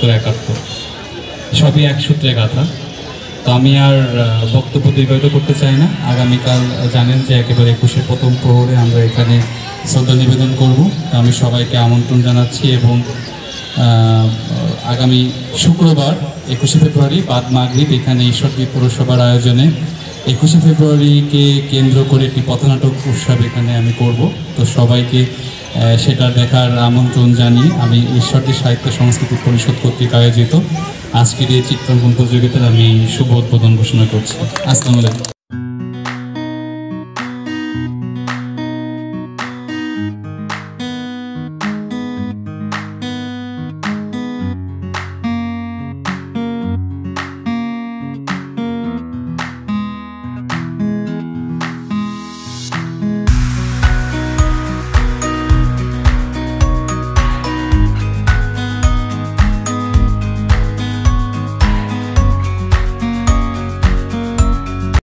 71 সবই এক সূত্রে গাথা। তো আমি আর বক্তব্য দীর্ঘায়িত করতে চাই না। আগামীকাল জানেন যে একেবারে 21-এর প্রথম প্রহরে আমরা এখানে শ্রদ্ধা নিবেদন করব। তো আমি সবাইকে আমন্ত্রণ জানাচ্ছি এবং আগামী শুক্রবার 21শে ফেব্রুয়ারি বাদ মাগরিব এখানে ঈশ্বরদী পৌরসভার আয়োজনে 21শে ফেব্রুয়ারিকে কেন্দ্র করে একটি পথনাটক উৎসব এখানে আমি করব। তো সবাইকে সেটা দেখার আমন্ত্রণ জানিয়ে আমি ঈশ্বরদী সাহিত্য সংস্কৃতি পরিষদ কর্তৃক আয়োজিত আজকের এই চিত্রাঙ্কন প্রতিযোগিতার আমি শুভ উদ্বোধন ঘোষণা করছি। আসসালামু আলাইকুম।